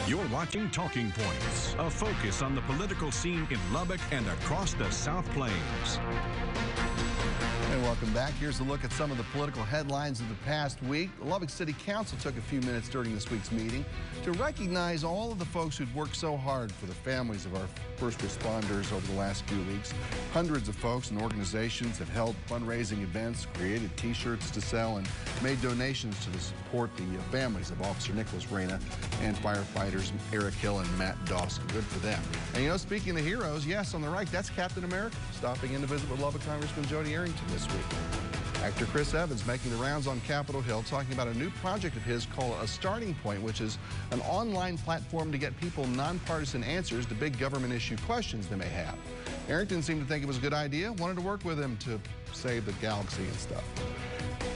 You're watching Talking Points, a focus on the political scene in Lubbock and across the South Plains. And welcome back. Here's a look at some of the political headlines of the past week. The Lubbock City Council took a few minutes during this week's meeting to recognize all of the folks who'd worked so hard for the families of our first responders over the last few weeks. Hundreds of folks and organizations have held fundraising events, created T-shirts to sell, and made donations to support the families of Officer Nicholas Reyna and firefighters Eric Hill and Matt Dawson. Good for them. And you know, speaking of heroes, yes, on the right, that's Captain America, stopping in to visit with Lubbock Congressman Jody Arrington this week. Actor Chris Evans making the rounds on Capitol Hill, talking about a new project of his called A Starting Point, which is an online platform to get people nonpartisan answers to big government issue questions they may have. Arrington seemed to think it was a good idea, wanted to work with him to save the galaxy and stuff.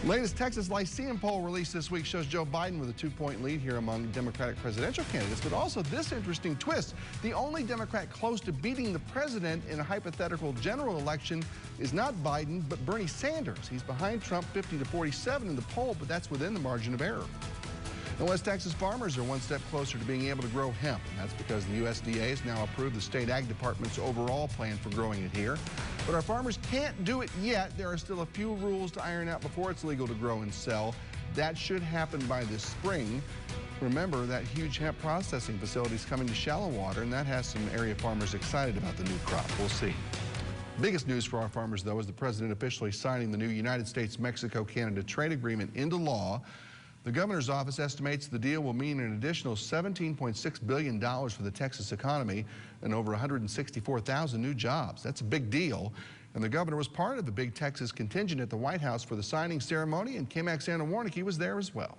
Latest Texas Lyceum poll released this week shows Joe Biden with a 2-point lead here among Democratic presidential candidates, but also this interesting twist. The only Democrat close to beating the president in a hypothetical general election is not Biden, but Bernie Sanders. He's behind Trump 50-47 in the poll, but that's within the margin of error. And West Texas farmers are one step closer to being able to grow hemp, and that's because the USDA has now approved the state ag department's overall plan for growing it here. But our farmers can't do it yet. There are still a few rules to iron out before it's legal to grow and sell. That should happen by this spring. Remember, that huge hemp processing facility is coming to shallow water, and that has some area farmers excited about the new crop. We'll see. Biggest news for our farmers, though, is the president officially signing the new United States-Mexico-Canada trade agreement into law. The governor's office estimates the deal will mean an additional $17.6 billion for the Texas economy and over 164,000 new jobs. That's a big deal. And the governor was part of the big Texas contingent at the White House for the signing ceremony, and K-Max Anna Warnicki was there as well.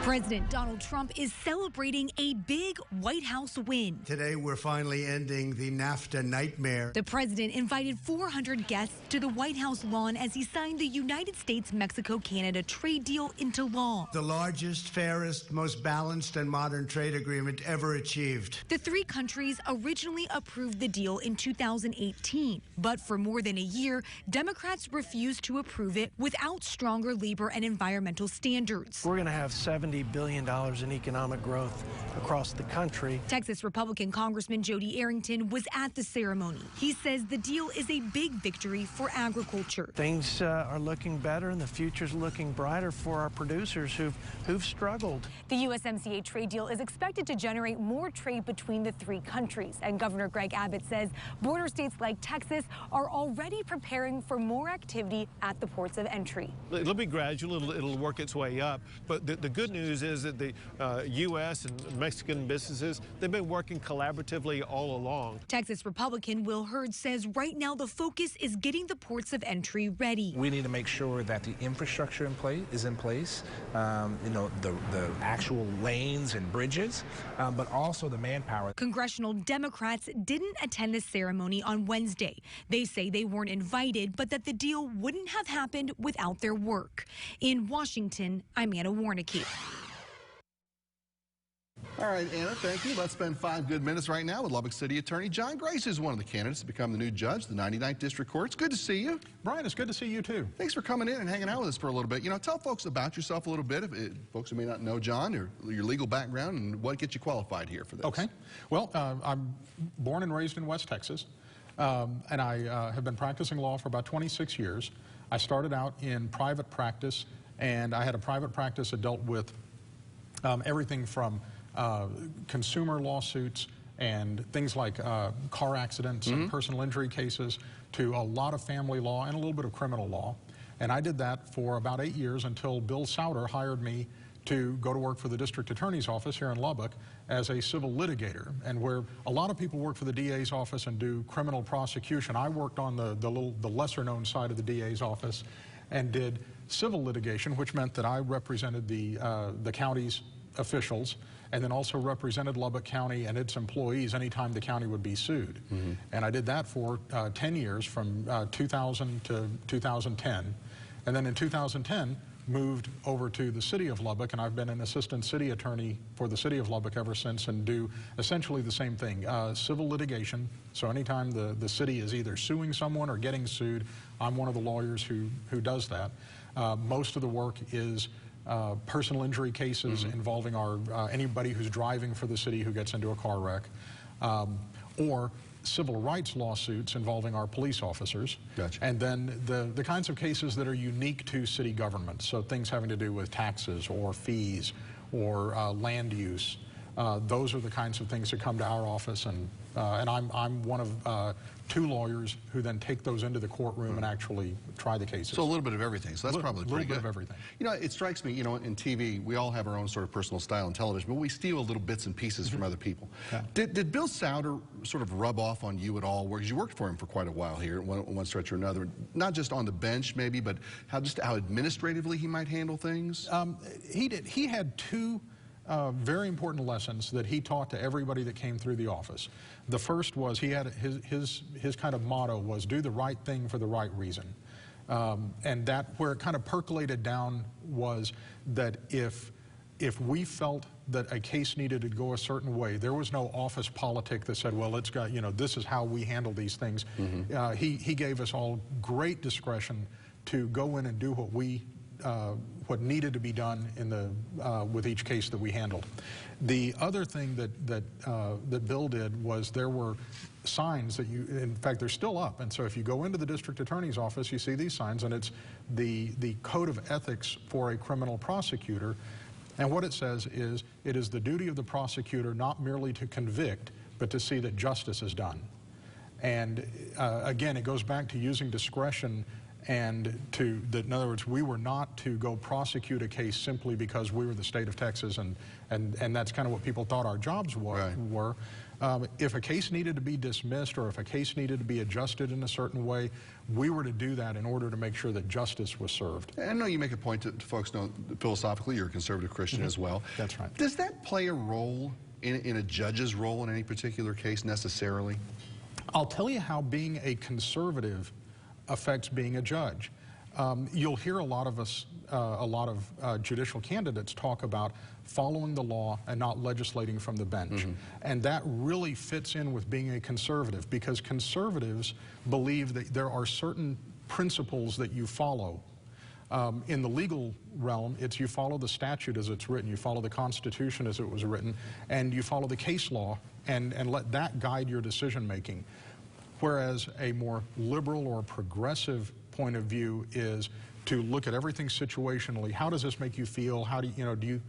President Donald Trump is celebrating a big White House win. Today, we're finally ending the NAFTA nightmare. The president invited 400 guests to the White House lawn as he signed the United States-Mexico-Canada trade deal into law. The largest, fairest, most balanced and modern trade agreement ever achieved. The three countries originally approved the deal in 2018, but for more than a year, Democrats refused to approve it without stronger labor and environmental standards. We're going to have $70 billion in economic growth across the country. Texas Republican Congressman Jody Arrington was at the ceremony. He says the deal is a big victory for agriculture. Things are looking better and the future's looking brighter for our producers who've struggled. The USMCA trade deal is expected to generate more trade between the three countries, and Governor Greg Abbott says border states like Texas are already preparing for more activity at the ports of entry. It'll be gradual, it'll work its way up, but the good news is that the U.S. and Mexican businesses, they've been working collaboratively all along. Texas Republican Will Hurd says right now the focus is getting the ports of entry ready. We need to make sure that the infrastructure is in place, you know, the actual lanes and bridges, but also the manpower. Congressional Democrats didn't attend the ceremony on Wednesday. They say they weren't invited, but that the deal wouldn't have happened without their work. In Washington, I'm Anna Warnicki. All right, Anna, thank you. Let's spend 5 good minutes right now with Lubbock City Attorney John Grace, who's one of the candidates to become the new judge, the 99th District Court. It's good to see you. Brian, it's good to see you, too. Thanks for coming in and hanging out with us for a little bit. You know, tell folks about yourself a little bit, folks who may not know John, or your legal background, and what gets you qualified here for this. Okay. Well, I'm born and raised in West Texas, and I have been practicing law for about 26 years. I started out in private practice, and I had a private practice that dealt with everything from consumer lawsuits and things like car accidents and personal injury cases to a lot of family law and a little bit of criminal law. And I did that for about 8 years until Bill Souter hired me to go to work for the district attorney's office here in Lubbock as a civil litigator. And where a lot of people work for the DA's office and do criminal prosecution, I worked on the lesser known side of the DA's office and did civil litigation, which meant that I represented the county's officials and then also represented Lubbock County and its employees anytime the county would be sued. And I did that for 10 years, from 2000 to 2010. And then in 2010, moved over to the city of Lubbock, and I've been an assistant city attorney for the city of Lubbock ever since, and do essentially the same thing, civil litigation. So anytime the city is either suing someone or getting sued, I'm one of the lawyers who does that. Most of the work is personal injury cases involving anybody who's driving for the city who gets into a car wreck, or civil rights lawsuits involving our police officers. Gotcha. And then the kinds of cases that are unique to city government, so things having to do with taxes or fees or land use. Those are the kinds of things that come to our office, and I'm one of 2 lawyers who then take those into the courtroom and actually try the cases. So a little bit of everything. So that's probably pretty good. A little bit of everything. You know, it strikes me, you know, in TV, we all have our own sort of personal style in television, but we steal little bits and pieces from other people. Yeah. Did Bill Souter sort of rub off on you at all? Because you worked for him for quite a while here, one stretch or another. Not just on the bench, maybe, but how administratively he might handle things? He did. He had 2 very important lessons that he taught to everybody that came through the office. The first was he had his kind of motto was do the right thing for the right reason. And that where it kind of percolated down was that if we felt that a case needed to go a certain way, there was no office politic that said, well, it's got, you know, this is how we handle these things. He gave us all great discretion to go in and do what needed to be done with each case that we handled. The other thing that Bill did was there were signs that in fact, they're still up. And so if you go into the district attorney's office, you see these signs, and it's the code of ethics for a criminal prosecutor. And what it says is, it is the duty of the prosecutor not merely to convict, but to see that justice is done. And again, it goes back to using discretion, and in other words, we were not to go prosecute a case simply because we were the state of Texas, and that's kind of what people thought our jobs were. Right. If a case needed to be dismissed or if a case needed to be adjusted in a certain way, we were to do that in order to make sure that justice was served. I know you make a point to folks know philosophically you're a conservative Christian as well. That's right. Does that play a role in a judge's role in any particular case necessarily? I'll tell you how being a conservative affects being a judge. You'll hear a lot of judicial candidates talk about following the law and not legislating from the bench. And that really fits in with being a conservative, because conservatives believe that there are certain principles that you follow. In the legal realm, it's you follow the statute as it's written, you follow the Constitution as it was written, and you follow the case law and let that guide your decision making. Whereas a more liberal or progressive point of view is to look at everything situationally. How does this make you feel? How do you,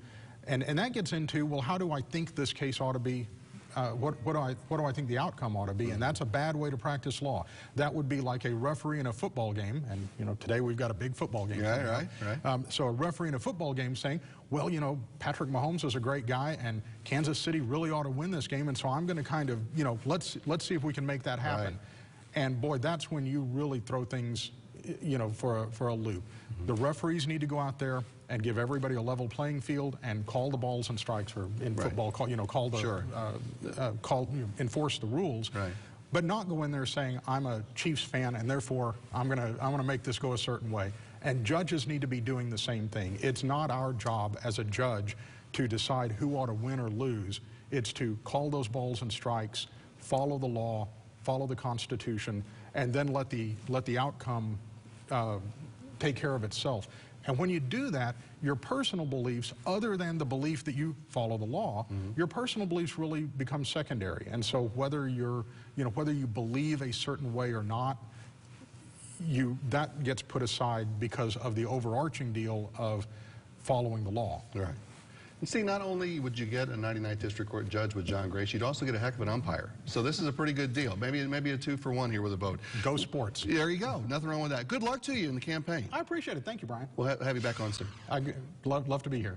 and that gets into, well, how do I think this case ought to be? What do I think the outcome ought to be? And that's a bad way to practice law. That would be like a referee in a football game, and you know, today we've got a big football game. Right. So a referee in a football game saying, well, you know, Patrick Mahomes is a great guy, and Kansas City really ought to win this game, and so I'm going to kind of, you know, let's see if we can make that happen. Right. And boy, that's when you really throw things, you know, for a loop. The referees need to go out there and give everybody a level playing field and call the balls and strikes, or in football, enforce the rules. Right. But not go in there saying, I'm a Chiefs fan and therefore I'm gonna make this go a certain way. And judges need to be doing the same thing. It's not our job as a judge to decide who ought to win or lose. It's to call those balls and strikes, follow the law, follow the Constitution, and then let the outcome take care of itself. And when you do that, your personal beliefs, other than the belief that you follow the law, your personal beliefs really become secondary. And so whether whether you believe a certain way or not, that gets put aside because of the overarching deal of following the law. Right. And see, not only would you get a 99th District Court judge with John Grace, you'd also get a heck of an umpire. So this is a pretty good deal. Maybe a 2-for-1 here with a vote. Go sports. There you go. Nothing wrong with that. Good luck to you in the campaign. I appreciate it. Thank you, Brian. We'll have you back on soon. I'd love to be here.